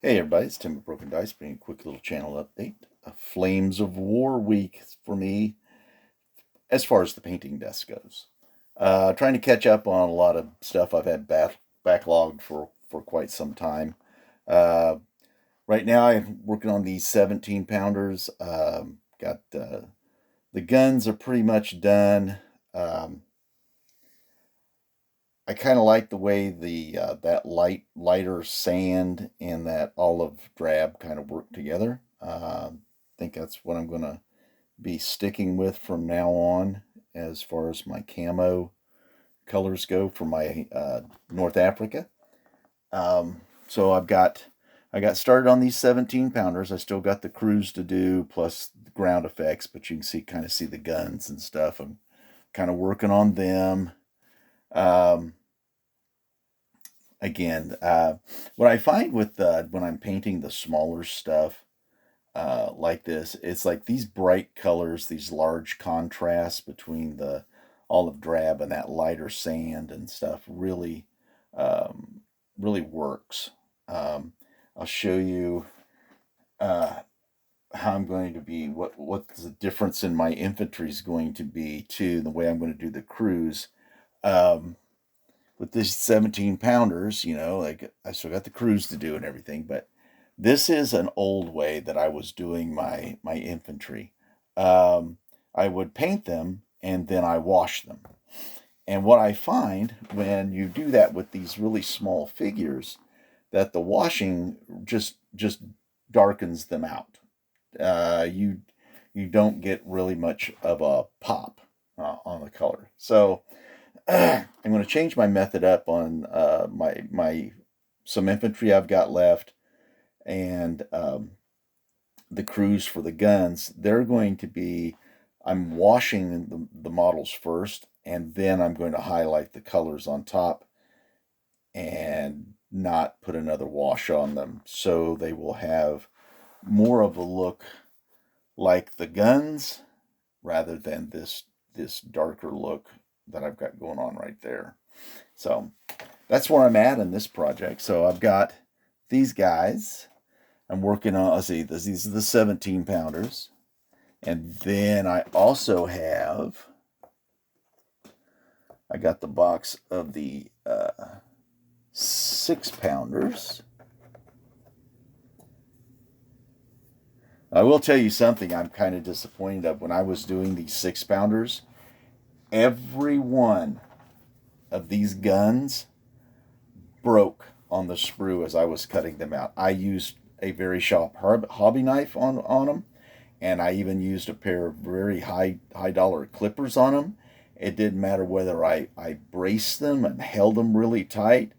Hey everybody, it's Tim of Broken Dice, bringing a quick little channel update. Flames of War week for me as far as the painting desk goes. Trying to catch up on a lot of stuff I've had backlogged for quite some time. Uh, right now I'm working on these 17 pounders. Got the guns are pretty much done. Um, I kind of like the way the that lighter sand and that olive drab kind of work together. I think that's what I'm gonna be sticking with from now on as far as my camo colors go for my North Africa. So I got started on these 17 pounders. I still got the crews to do plus the ground effects, but you can kind of see the guns and stuff. I'm kind of working on them. Um, Again, what I find with when I'm painting the smaller stuff like this, it's like these bright colors, these large contrasts between the olive drab and that lighter sand and stuff um, really works. Um, I'll show you uh, how I'm going to be, what the difference in my infantry is going to be too, the way I'm going to do the crews. Um, with these 17 pounders, like I still got the crews to do and everything, but this is an old way that I was doing my infantry. Um, I would paint them and then I wash them. And what I find when you do that with these really small figures, that the washing just darkens them out. You don't get really much of a pop on the color. So I'm going to change my method up on my some infantry I've got left and the crews for the guns. They're going to be I'm washing the models first, and then I'm going to highlight the colors on top and not put another wash on them, so they will have more of a look like the guns rather than this darker look that I've got going on right there. So that's where I'm at in this project. So I've got these guys. I'm working on, let's see, these are the 17 pounders. And then I got the box of the 6 pounders. I will tell you something I'm kind of disappointed of. When I was doing these 6 pounders, every one of these guns broke on the sprue as I was cutting them out. I used a very sharp hobby knife on them, and I even used a pair of very high dollar clippers on them. It didn't matter whether I braced them and held them really tight;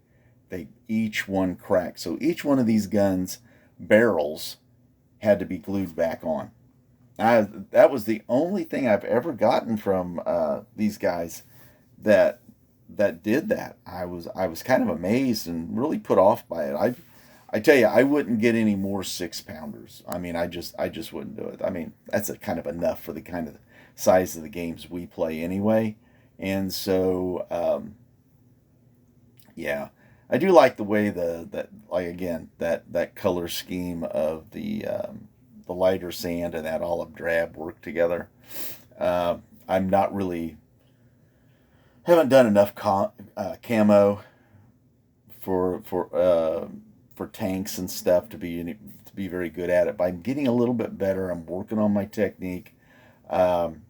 they each one cracked. So each one of these guns barrels had to be glued back on. That was the only thing I've ever gotten from these guys that did that. I was kind of amazed and really put off by it. I tell you, I wouldn't get any more 6 pounders. I mean, I just wouldn't do it. I mean, that's a kind of enough for the kind of size of the games we play anyway. And so, yeah, I do like the way that like again that color scheme of the lighter sand and that olive drab work together. I'm not really haven't done enough camo for for uh, for tanks and stuff to be very good at it. But I'm getting a little bit better. I'm working on my technique. Um,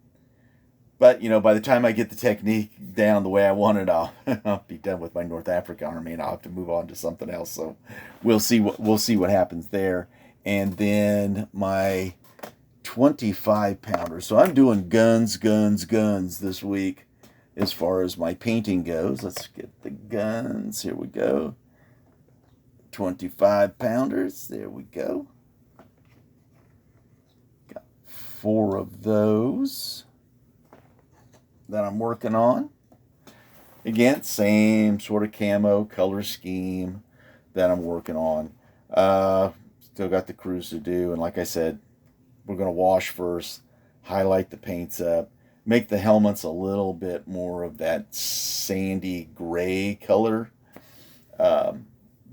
but by the time I get the technique down the way I want it, I'll be done with my North Africa army, and I'll have to move on to something else. So we'll see what happens there. And then my 25 pounder. So I'm doing guns this week as far as my painting goes. Let's get the guns. Here we go. 25 pounders. There we go. Got 4 of those that I'm working on. Again, same sort of camo color scheme that I'm working on. Still got the crews to do. And like I said, we're going to wash first, highlight the paints up, make the helmets a little bit more of that sandy gray color. Um,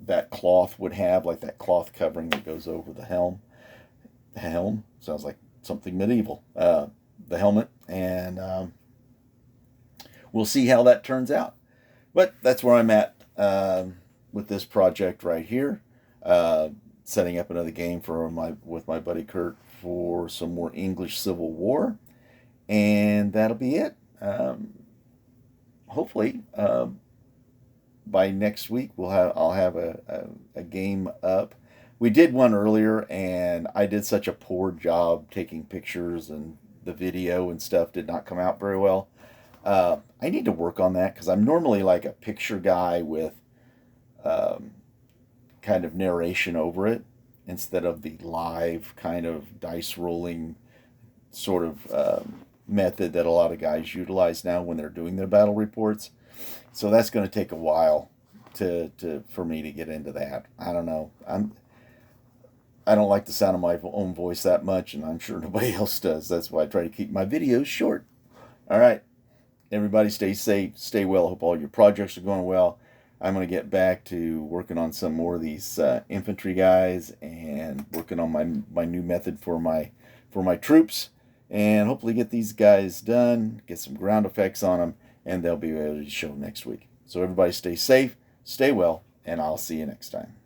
that cloth would have, like that cloth covering that goes over the helm. The helm sounds like something medieval. The helmet, and we'll see how that turns out. But that's where I'm at with this project right here. Uh, Setting up another game for with my buddy Kurt for some more English Civil War, and that'll be it. Hopefully, by next week I'll have a game up. We did one earlier, and I did such a poor job taking pictures, and the video and stuff did not come out very well. I need to work on that because I'm normally like a picture guy with um, kind of narration over it instead of the live kind of dice rolling sort of method that a lot of guys utilize now when they're doing their battle reports. So that's going to take a while to for me to get into that. I don't know. I don't like the sound of my own voice that much, and I'm sure nobody else does. That's why I try to keep my videos short. All right, everybody, stay safe, stay well. Hope all your projects are going well. I'm going to get back to working on some more of these infantry guys and working on my new method for my troops, and hopefully get these guys done, get some ground effects on them, and they'll be ready to show next week. So everybody stay safe, stay well, and I'll see you next time.